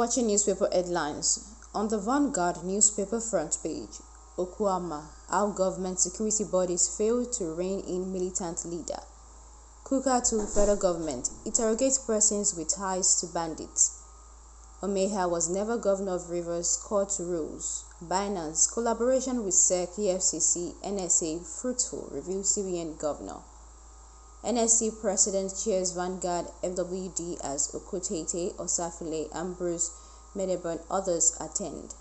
Watching newspaper headlines. On the Vanguard newspaper front page, Okwama, how government security bodies fail to rein in militant leader. Kuka to federal government, interrogate persons with ties to bandits. Omeha was never governor of Rivers, court rules. Binance, collaboration with SEC, EFCC, NSA, fruitful, reviews CBN governor. NSC President cheers Vanguard FWD as Okotete, Osafile, Ambrose, Medeburn, others attend.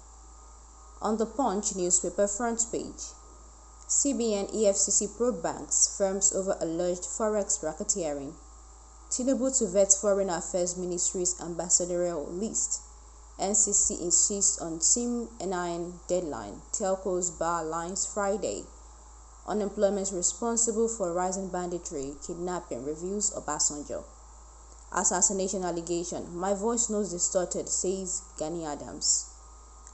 On the Punch newspaper front page, CBN EFCC probe banks, firms over alleged forex racketeering. Tinubu to vet Foreign Affairs Ministry's ambassadorial list. NCC insists on SIM NIN deadline. Telcos bar lines Friday. Unemployment responsible for rising banditry, kidnapping, reviews Obasanjo. Assassination allegation. My voice notes distorted, says Gani Adams.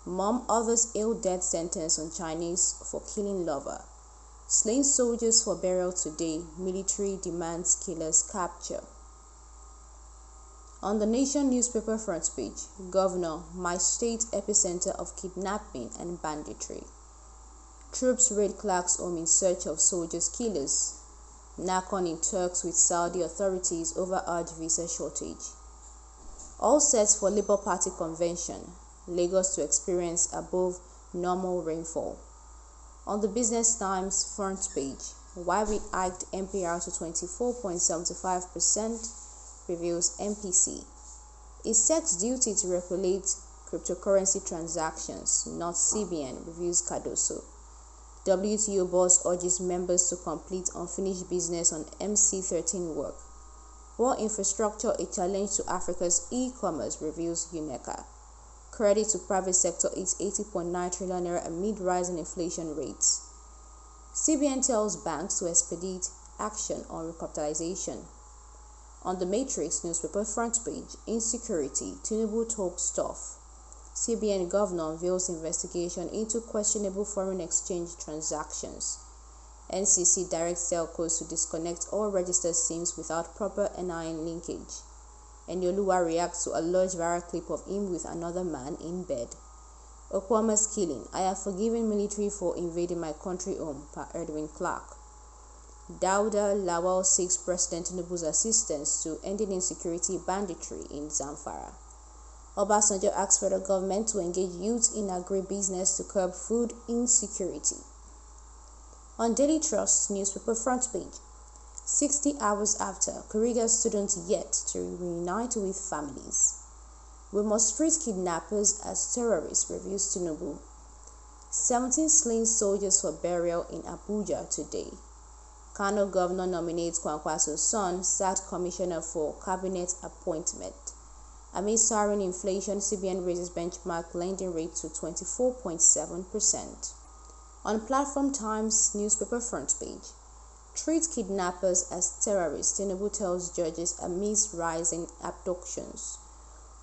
Mom others ill death sentence on Chinese for killing lover. Slain soldiers for burial today. Military demands killers capture. On the Nation newspaper front page, Governor, my state epicenter of kidnapping and banditry. Troops raid Clark's home in search of soldiers' killers. Nakon in talks with Saudi authorities over urged visa shortage. All set for Labour Party convention. Lagos to experience above normal rainfall. On the Business Times front page, why we hiked MPR to 24.75%, reveals MPC. It sets duty to regulate cryptocurrency transactions, not CBN, reviews Cardoso. WTO boss urges members to complete unfinished business on MC13 work. War infrastructure a challenge to Africa's e-commerce, reviews UNECA. Credit to private sector is 80.9 trillion naira amid rising inflation rates. CBN tells banks to expedite action on recapitalization. On the Matrix newspaper front page, insecurity, Tinubu talks tough. CBN governor unveils investigation into questionable foreign exchange transactions. NCC directs telcos to disconnect all registered SIMs without proper NIN linkage. Enioluwa reacts to alleged viral clip of him with another man in bed. Okwama's killing. I have forgiven military for invading my country home, per Edwin Clark. Dauda Lawal seeks President Tinubu's assistance to ending insecurity banditry in Zamfara. Obasanjo asks federal government to engage youth in agribusiness to curb food insecurity. On Daily Trust newspaper front page, 60 hours after, Kuriga students yet to reunite with families. We must treat kidnappers as terrorists, reviews Tinubu. 17 slain soldiers for burial in Abuja today. Kano governor nominates Kwankwaso's son, sacked commissioner for cabinet appointment. Amid soaring inflation, CBN raises benchmark lending rate to 24.7%. On Platform Times newspaper front page, treat kidnappers as terrorists, Tinubu tells judges amidst rising abductions.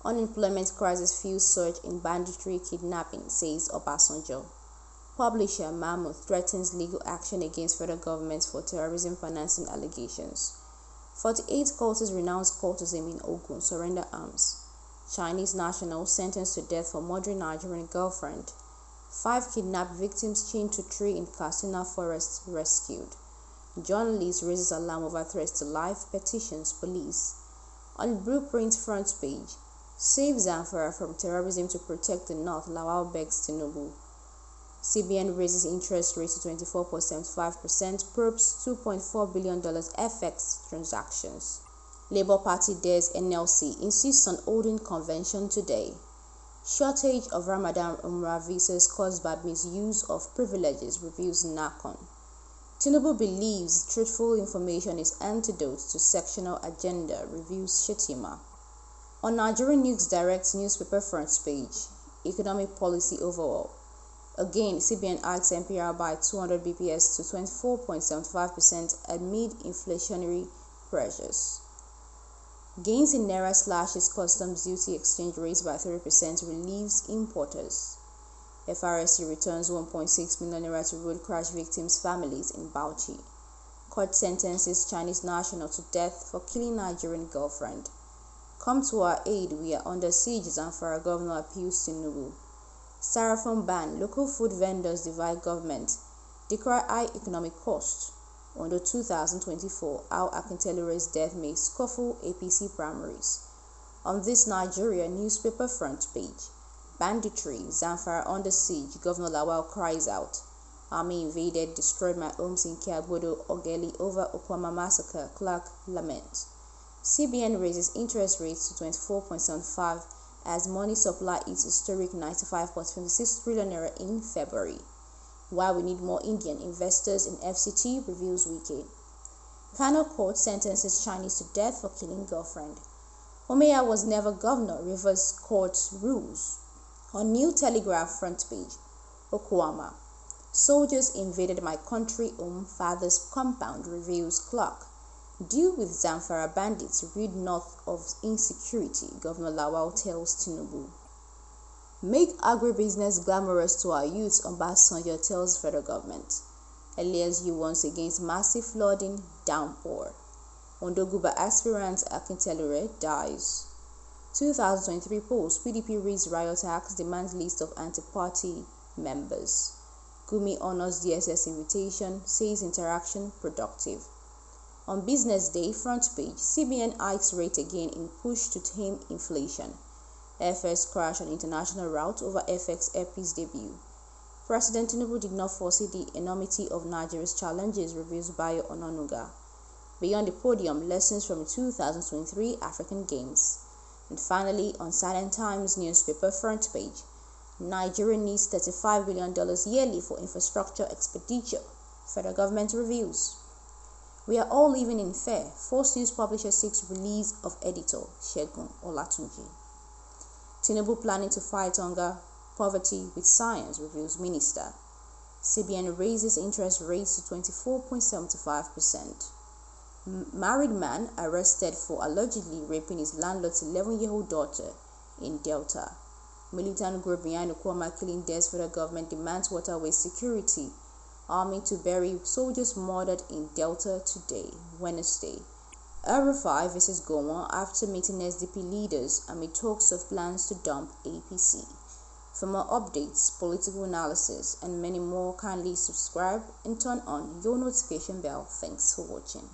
Unemployment crisis fuels surge in banditry kidnapping, says Obasanjo. Publisher Mammoth threatens legal action against federal government for terrorism financing allegations. 48 cultists renounce cultism in Ogun, surrender arms. Chinese national sentenced to death for murdering Nigerian girlfriend. 5 kidnapped victims chained to tree in Katsina forest rescued. Journalist raises alarm over threats to life, petitions police. On Blueprint front page, save Zamfara from terrorism to protect the North, Lawal begs Tinubu. CBN raises interest rate to 24.75%, probes $2.4 billion FX transactions. Labour Party dares NLC, insists on holding convention today. Shortage of Ramadan Umrah visas caused by misuse of privileges, reviews Nakon. Tinubu believes truthful information is antidote to sectional agenda, reviews Shetima. On Nigerian News Direct newspaper front page, economic policy overall. Again, CBN hikes MPR by 200 bps to 24.75% amid inflationary pressures. Gains in Naira slashes customs duty exchange rates by 3% relieves importers. FRSC returns 1.6 million naira to road crash victims' families in Bauchi. Court sentences Chinese national to death for killing Nigerian girlfriend. Come to our aid, we are under siege, Zamfara Governor appeals to Tinubu. Styrofoam ban, local food vendors divide government. Decry high economic cost. Under 2024, how Akintelure's death may scuffle APC primaries. On this Nigeria newspaper front page, banditry, Zamfara under siege, Governor Lawal cries out. Army invaded, destroyed my homes in Kiagbodo, Ogeli over Okwama massacre, Clark lament. CBN raises interest rates to 24.75 as money supply hits historic 95.26 trillion naira in February. Why we need more Indian investors in FCT, reveals Wiki. Kano court sentences Chinese to death for killing girlfriend. Omeya was never governor, Rivers court rules. On New Telegraph front page, Okwama. Soldiers invaded my country home father's compound, reveals Clark. Deal with Zamfara bandits, rid north of insecurity, Governor Lawal tells Tinubu. Make agribusiness glamorous to our youths, Obasanjo tells federal government. LSU once against massive flooding, downpour. Ondoguba aspirant Akintelure dies. 2023 polls, PDP reads riot acts, demands list of anti-party members. Gumi honors DSS invitation, says interaction productive. On business day, front page, CBN hikes rate again in push to tame inflation. FX crash on international route over FX Epi's debut. President Tinubu did not foresee the enormity of Nigeria's challenges, reveals Bayo Ononuga. Beyond the podium, lessons from the 2023 African Games. And finally, on Silent Times newspaper front page, Nigeria needs $35 billion yearly for infrastructure expenditure, federal government reviews. We are all living in fear. Force News Publisher seeks release of editor Segun Olatunji. Tinubu planning to fight hunger, poverty with science, reveals minister. CBN raises interest rates to 24.75%. Married man arrested for allegedly raping his landlord's 11-year-old daughter in Delta. Militant group behind Okwama killing deaths, federal government demands waterway security. Army to bury soldiers murdered in Delta today, Wednesday. El-Rufai visits Gowon after meeting SDP leaders amid talks of plans to dump APC. For more updates, political analysis, and many more, kindly subscribe and turn on your notification bell. Thanks for watching.